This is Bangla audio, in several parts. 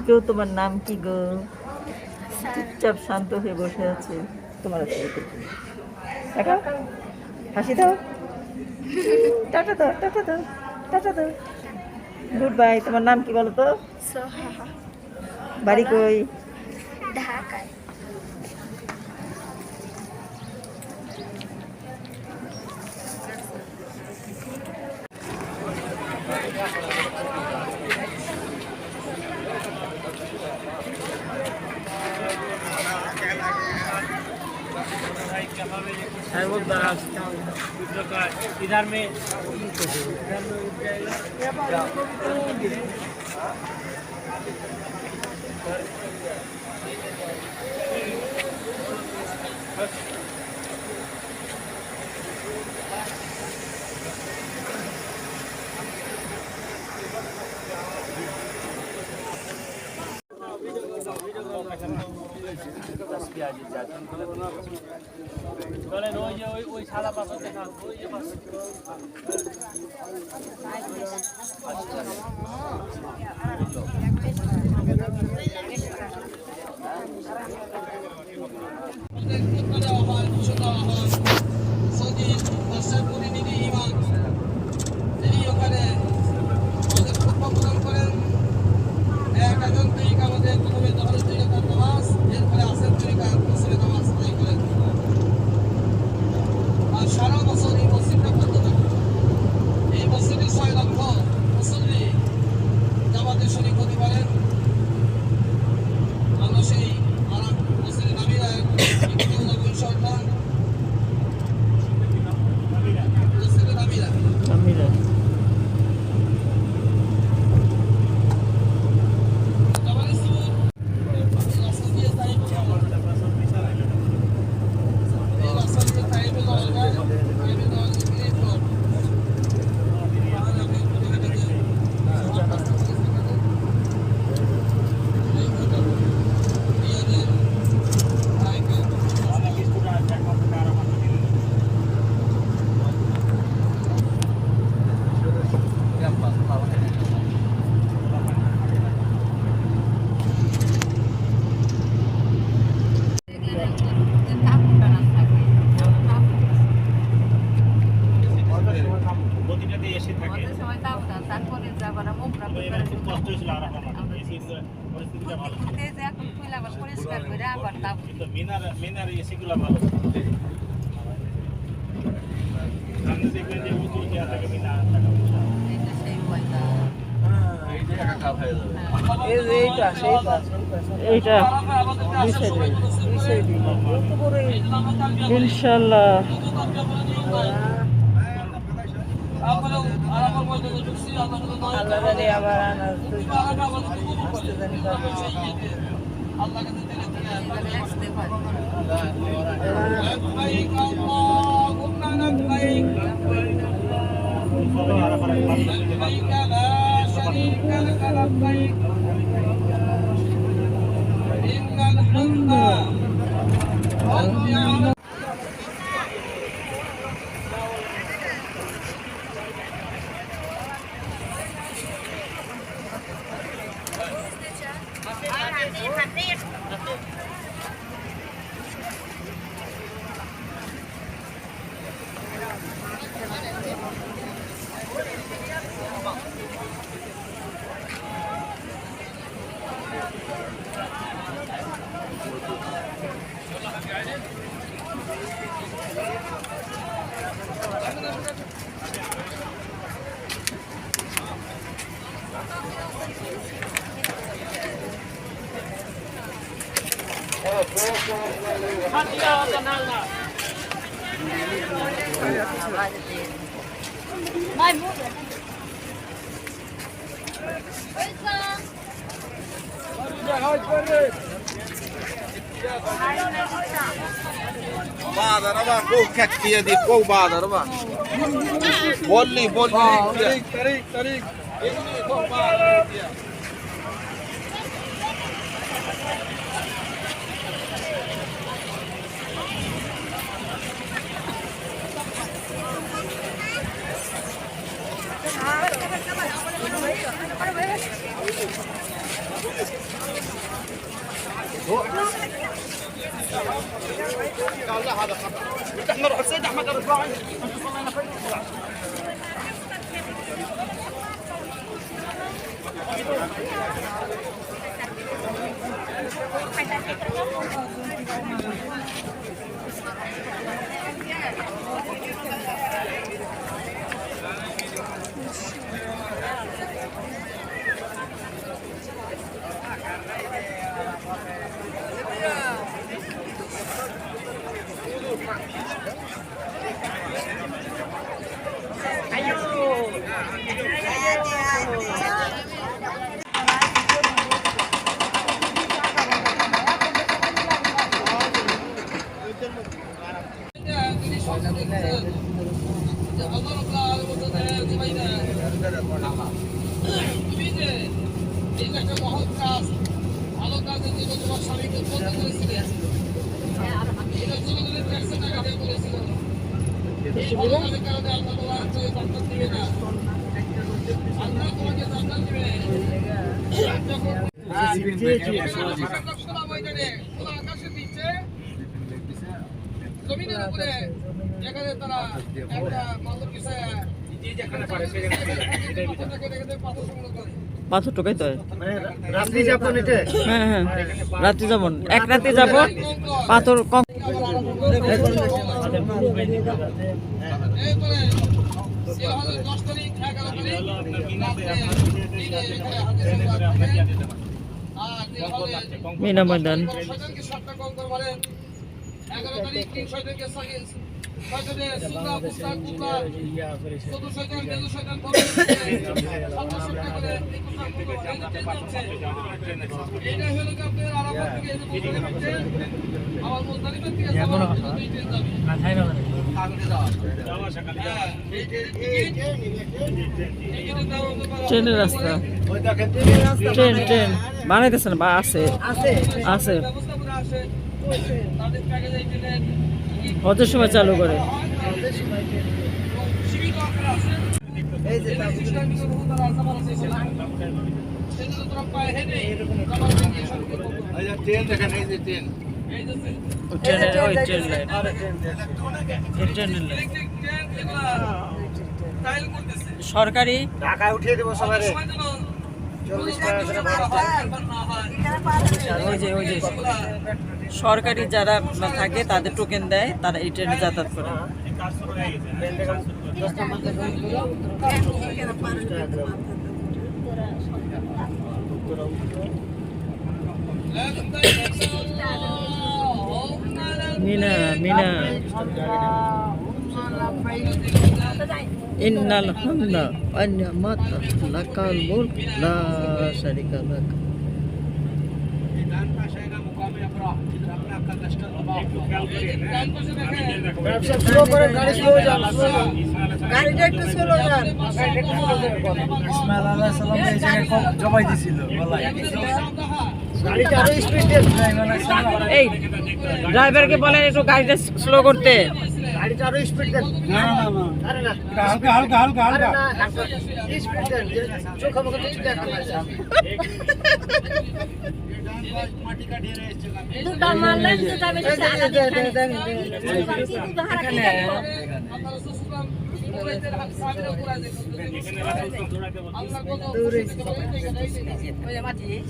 গো তোমার নাম কি গো? চুপচাপ শান্ত হয়ে বসে আছে। তোমার হাসি দাও, টাটা দাও, টাটা দাও, টাটা দাও, গুড বাই। তোমার নাম কি বলো তো? বাড়ি কই? ঢাকায়। इधर में বলেন ওই যে ওই সাদা পাথর দেখা ওই যে পাথর মিনার এসিগুলো ভালো সামনে দেখবেন যে উঁচু উঁচু থাকে মিনার এইটা ইনশাল্লাহ আল্লাহ জানি আবার আসতে জানি Baada na ba? Go kaktiya di go baada na ba? Bolli bolli. Tarik. Ini go baada dia. Come on. জমিনের উপরে যেখানে তারা একটা পাথর বিছায়া যেখানে পারে সেখানে পাথর সংগ্রহ করে পাথর টোকাই তো রাত্রি যাপন এটা হ্যাঁ হ্যাঁ রাত্রি যাবন এক রাতে যাব পাথর কম এরপরে 10 তারিখ 11 তারিখ মিনা ময়দান শয়তানকে 7টা কঙ্কর মারেন 11 তারিখ 3 শয়তানকে সাকিস শয়তানে সুরা পুস্তাক কুবরা 14 শয়তান 13 শয়তান করে 7 করে এই পুস্তাক কুবরা এটা হলো কি আপনাদের আরাফাত থেকে এই যে বলতে আমার মুজদালিফা থেকে যাওয়ার দুই ট্রেন যাবে না খাই না যাওয়া সকালে ট্রেনের রাস্তা ট্রেন ট্রেন বানাইতেছে না বা আছে আছে ব্যবস্থাপনা আসে তাদের প্যাকেজ এই ট্রেনের কত সময় চালু করে সীমিত আকারে আছে এই যে সিস্টেম কিন্তু তারা সামান আছে সেটা তো তোরা পায় হেনে আমার দিকে শুরু করব এই যে ট্রেন দেখেন এই যে ট্রেন এই যে ট্রেনের ওই ট্রেন লাইন এই ট্রেনের লাইন ইলেকট্রিক ট্রেন এগুলা টাইল করতেছে সরকারি ঢাকায় উঠিয়ে দেব সবারে 40 টাকা করে না হয় ওই যে সরকারি যারা থাকে তাদের টোকেন দেয় তারা এই ট্রেনে যাতায়াত করে মিনা মিনা ইন্নাল হামদা ওয়া নি'মাতা লাকাল মুলক লা শারিকা লাক ব্যবসা স্লো করে গাড়ি স্লো যান গাড়িটা একটু স্লো যান ইসমাইল আলাইহিস সালাম এই জায়গায় জবাই দিছিল বলাই গাড়িটা আরো স্পিড দেন এই ড্রাইভারকে বলেন একটু গাড়িটা স্লো করতে গাড়িটা আরো স্পিড দেন না না না আরে না হালকা হালকা হালকা আরে হালকা না স্পিড দেন চোখ আমাকে কিছু দেখা না মাটি কাটিয়ে রয়েছে দুটা মারলে দুটা বেশি আলাদা দেন আপনারা সুসুলাম সুরাইতের হাত সামনে পুরা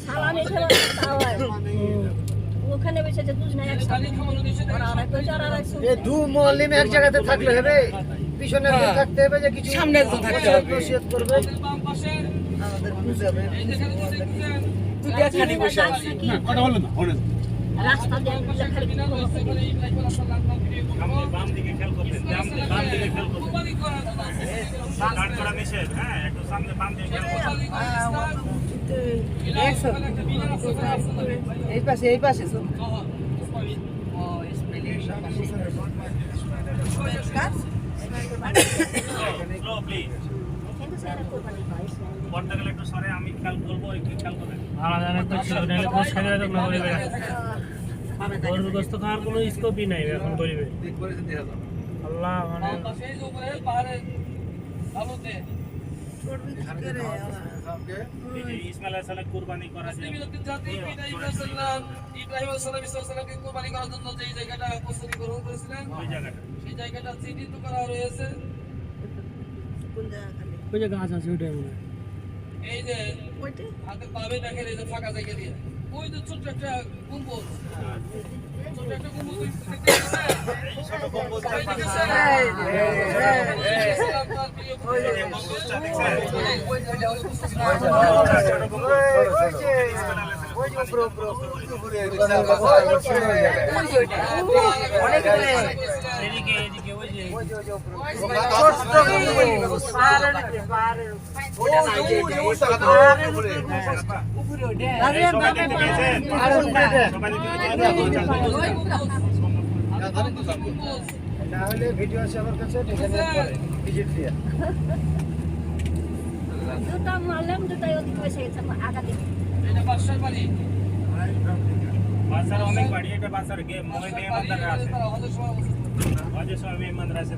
সালামি খেলা ওখানে বসে যে দুজ না একসাথে আর কই যারা রাখছে এই দু মুআল্লিম এক জায়গাতে থাকলে হবে পিছনে একজন থাকতে হবে যে কিছু সামনে একজন থাকতে হবে নসিহত করবে আমাদের বুঝাবে এই যেখানে তুই দেখানি বসে আছিস না কথা বলেন না বলেন রাস্তা দিয়ে খালি বাম দিকে খেয়াল করবেন বাম দিকে খেয়াল করবেন স্টার্ট করা নিষেধ হ্যাঁ একটু সামনে বাম দিকে খেয়াল করবেন এই পাশে স্লো প্লিজ পর্দাগুলো একটু সরে আমি খেয়াল করবো একটু খেয়াল করবেন আলাদা একটা ছিল নাহলে কোষ খাইলে তো না বলবে গরুর গোশত খাওয়ার কোনো স্কোপই নাই এখন বলবে আল্লাহ মানে সেই উপরে পাহাড়ে আলোতে এই যে ইসমাইল আলাইহিস সালাম কুরবানি করা যে বিরক্তির জাতি পিতা ইব্রাহিম সালামকে কুরবানি করার জন্য যে জায়গাটা প্রস্তুতি গ্রহণ করেছিলেন ওই জায়গাটা সেই জায়গাটা চিহ্নিত করা রয়েছে। ওই যে গাছ আছে ওইটাই মনে হয়। এই যে হাতে পাবে দেখেন এই যে ফাঁকা জায়গা দিয়ে ওই যে ছোট্ট একটা গম্বুজ, ছোট্ট একটা গম্বুজ দেখতে এদিকে এদিকে ওই যে সবাই দেখতে পেয়েছেন? সবাই দেখতে দুটা মারলাম দুটাই ওদিকে বসে গেছে আগাতে এটা বাসার বাড়ি বাসার অনেক বাড়ি, এটা বাসার গে মেহমানদার আছে, আমাদের সময় হজের সময় মেহমানদার আছে।